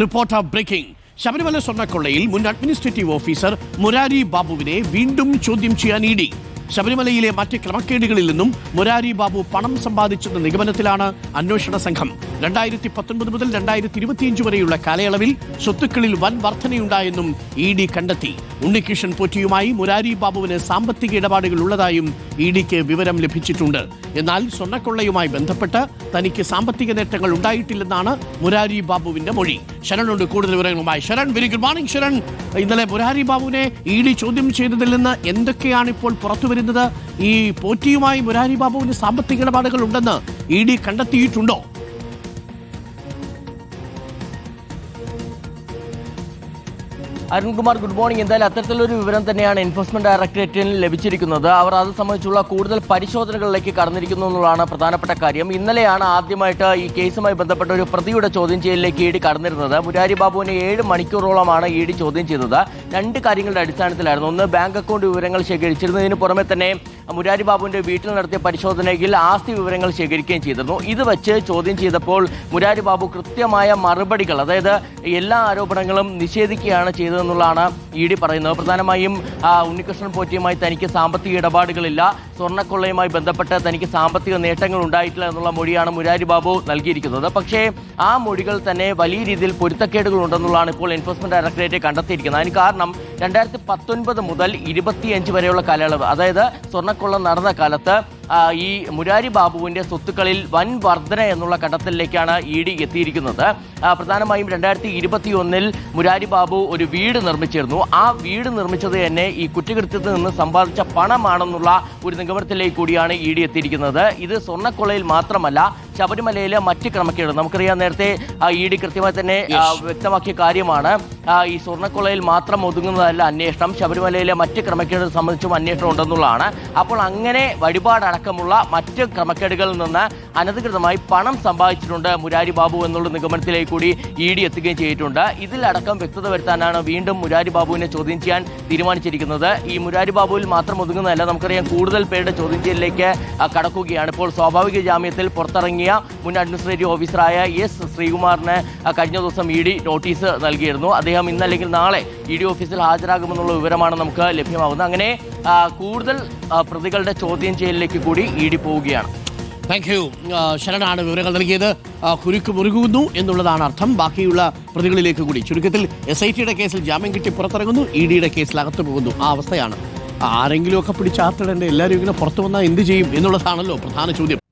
Reporter breaking. Sabarimala സ്വർണ്ണക്കൊള്ളയിൽ മുൻ administrative officer Murari ബാബുവിനെ വീണ്ടും ചോദ്യം ചെയ്യാൻ ഇഡി. ശബരിമലയിലെ മറ്റ് ക്രമക്കേടുകളിൽ നിന്നും മുരാരി ബാബു പണം സമ്പാദിച്ചെന്ന നിഗമനത്തിലാണ് അന്വേഷണ സംഘം. 2019 മുതൽ 2025 വരെയുള്ള കാലയളവിൽ സ്വത്തുക്കളിൽ വൻ വർധനയുണ്ടായെന്നും ഇഡി കണ്ടെത്തി. ഉണ്ണികൃഷ്ണൻ പോറ്റിയുമായി മുരാരി ബാബുവിന് സാമ്പത്തിക ഇടപാടുകൾ ഉള്ളതായും ഇഡിക്ക് വിവരം ലഭിച്ചിട്ടുണ്ട്. എന്നാൽ സ്വർണ്ണക്കൊള്ളയുമായി ബന്ധപ്പെട്ട് തനിക്ക് സാമ്പത്തിക നേട്ടങ്ങൾ ഉണ്ടായിട്ടില്ലെന്നാണ് മുരാരി ബാബുവിന്റെ മൊഴി. ശരണുണ്ട് കൂടുതൽ വിവരങ്ങളുമായി. Sharan, very good morning. Sharan, ഇന്നലെ മുരാരി ബാബുവിനെ ഇഡി ചോദ്യം ചെയ്തതിൽ നിന്ന് എന്തൊക്കെയാണ് ഇപ്പോൾ പുറത്തു വരുന്നത്? ഈ പോറ്റിയുമായി മുരാരി ബാബുവിന് സാമ്പത്തിക ഇടപാടുകൾ ഉണ്ടെന്ന് ഇഡി കണ്ടെത്തിയിട്ടുണ്ടോ? Arunkumar, good morning. എന്തായാലും അത്തരത്തിലൊരു വിവരം തന്നെയാണ് എൻഫോഴ്സ്മെന്റ് ഡയറക്ടറേറ്റിന് ലഭിച്ചിരിക്കുന്നത്. അവർ അത് സംബന്ധിച്ചുള്ള കൂടുതൽ പരിശോധനകളിലേക്ക് കടന്നിരിക്കുന്നു എന്നുള്ളതാണ് പ്രധാനപ്പെട്ട കാര്യം. ഇന്നലെയാണ് ആദ്യമായിട്ട് ഈ കേസുമായി ബന്ധപ്പെട്ട ഒരു പ്രതിയുടെ ചോദ്യം ചെയ്യലിലേക്ക് ഇഡി കടന്നിരുന്നത്. മുരാരി ബാബുവിനെ 7 മണിക്കൂറോളമാണ് ഇഡി ചോദ്യം ചെയ്തത്. 2 കാര്യങ്ങളുടെ അടിസ്ഥാനത്തിലായിരുന്നു. ഒന്ന്, ബാങ്ക് അക്കൗണ്ട് വിവരങ്ങൾ ശേഖരിച്ചിരുന്നതിന് പുറമെ തന്നെ മുരാരി ബാബുവിന്റെ വീട്ടിൽ നടത്തിയ പരിശോധനയിൽ ആസ്തി വിവരങ്ങൾ ശേഖരിക്കുകയും ചെയ്തിരുന്നു. ഇത് വെച്ച് ചോദ്യം ചെയ്തപ്പോൾ മുരാരി ബാബു കൃത്യമായ മറുപടികൾ, അതായത് എല്ലാ ആരോപണങ്ങളും നിഷേധിക്കുകയാണ് ചെയ്തതെന്നുള്ളതാണ് ഇഡി പറയുന്നത്. പ്രധാനമായും ഉണ്ണികൃഷ്ണൻ പോറ്റിയുമായി തനിക്ക് സാമ്പത്തിക ഇടപാടുകളില്ല, സ്വർണ്ണക്കൊള്ളയുമായി ബന്ധപ്പെട്ട് തനിക്ക് സാമ്പത്തിക നേട്ടങ്ങൾ ഉണ്ടായിട്ടില്ല എന്നുള്ള മൊഴിയാണ് മുരാരി ബാബു നൽകിയിരിക്കുന്നത്. പക്ഷേ ആ മൊഴികൾ തന്നെ വലിയ രീതിയിൽ പൊരുത്തക്കേടുകൾ ഉണ്ടെന്നുള്ളതാണ് ഇപ്പോൾ എൻഫോഴ്സ്മെന്റ് ഡയറക്ടറേറ്റ് കണ്ടെത്തിയിരിക്കുന്നത്. അതിന് കാരണം 2019 മുതൽ 25 വരെയുള്ള കാലയളവ്, അതായത് സ്വർണ്ണക്കൊള്ള നടന്ന കാലത്ത് ഈ മുരാരി ബാബുവിന്റെ സ്വത്തുക്കളിൽ വൻ വർധന എന്നുള്ള കണ്ടെത്തലിലേക്കാണ് ഇഡി എത്തിയിരിക്കുന്നത്. പ്രധാനമായും 2021 മുരാരി ബാബു ഒരു വീട് നിർമ്മിച്ചിരുന്നു. ആ വീട് നിർമ്മിച്ചത് തന്നെ ഈ കുറ്റകൃത്യത്തിൽ നിന്ന് സമ്പാദിച്ച പണമാണെന്നുള്ള ഒരു നിഗമനത്തിലേക്ക് കൂടിയാണ് ഇഡി എത്തിയിരിക്കുന്നത്. ഇത് സ്വർണ്ണക്കൊള്ളയിൽ മാത്രമല്ല, ശബരിമലയിലെ മറ്റ് ക്രമക്കേട്, നമുക്കറിയാം നേരത്തെ ഇഡി കൃത്യമായി തന്നെ വ്യക്തമാക്കിയ കാര്യമാണ്. ഈ സ്വർണ്ണക്കൊള്ളയിൽ മാത്രം ഒതുങ്ങുന്നതല്ല അന്വേഷണം, ശബരിമലയിലെ മറ്റ് ക്രമക്കേടുകൾ സംബന്ധിച്ചും അന്വേഷണം ഉണ്ടെന്നുള്ളതാണ്. അപ്പോൾ അങ്ങനെ വഴിപാടടക്കമുള്ള മറ്റ് ക്രമക്കേടുകളിൽ നിന്ന് അനധികൃതമായി പണം സമ്പാദിച്ചിട്ടുണ്ട് മുരാരി ബാബു എന്നുള്ള നിഗമനത്തിലേക്ക് കൂടി ഇഡി എത്തുകയും ചെയ്തിട്ടുണ്ട്. ഇതിലടക്കം വ്യക്തത വരുത്താനാണ് വീണ്ടും മുരാരി ബാബുവിനെ ചോദ്യം ചെയ്യാൻ തീരുമാനിച്ചിരിക്കുന്നത്. ഈ മുരാരി ബാബുവിൽ മാത്രം ഒതുങ്ങുന്നതല്ല, നമുക്കറിയാം കൂടുതൽ പേരുടെ ചോദ്യം ചെയ്യലിലേക്ക് കടക്കുകയാണ്. ഇപ്പോൾ സ്വാഭാവിക ജാമ്യത്തിൽ പുറത്തിറങ്ങിയ മുൻ അഡ്മിനിസ്ട്രേറ്റീവ് ഓഫീസറായ എസ് ശ്രീകുമാറിന് കഴിഞ്ഞ ദിവസം ഇഡി നോട്ടീസ് നൽകിയിരുന്നു. അദ്ദേഹം ഇന്നല്ലെങ്കിൽ നാളെ ഇഡി ഓഫീസിൽ ഹാജരാകുമെന്നുള്ള വിവരമാണ് നമുക്ക് ലഭ്യമാകുന്നത്. അങ്ങനെ കൂടുതൽ പ്രതികളുടെ ചോദ്യം ചെയ്യലിലേക്ക് കൂടി ഇഡി പോവുകയാണ്. Thank you. ശരണാണ് വിവരങ്ങൾ നൽകിയത്. കുരുക്ക് മുറുകുന്നു എന്നുള്ളതാണ് അർത്ഥം. ബാക്കിയുള്ള പ്രതികളിലേക്ക് കൂടി, ചുരുക്കത്തിൽ SIT കേസിൽ ജാമ്യം കിട്ടി പുറത്തിറങ്ങുന്നു, ED കേസിൽ അകത്ത് പോകുന്നു. ആ അവസ്ഥയാണ്. ആരെങ്കിലുമൊക്കെ പിടിച്ചാർത്തിടേണ്ട, എല്ലാവരും ഇങ്ങനെ പുറത്തു വന്നാൽ എന്ത് ചെയ്യും എന്നുള്ളതാണല്ലോ പ്രധാന ചോദ്യം.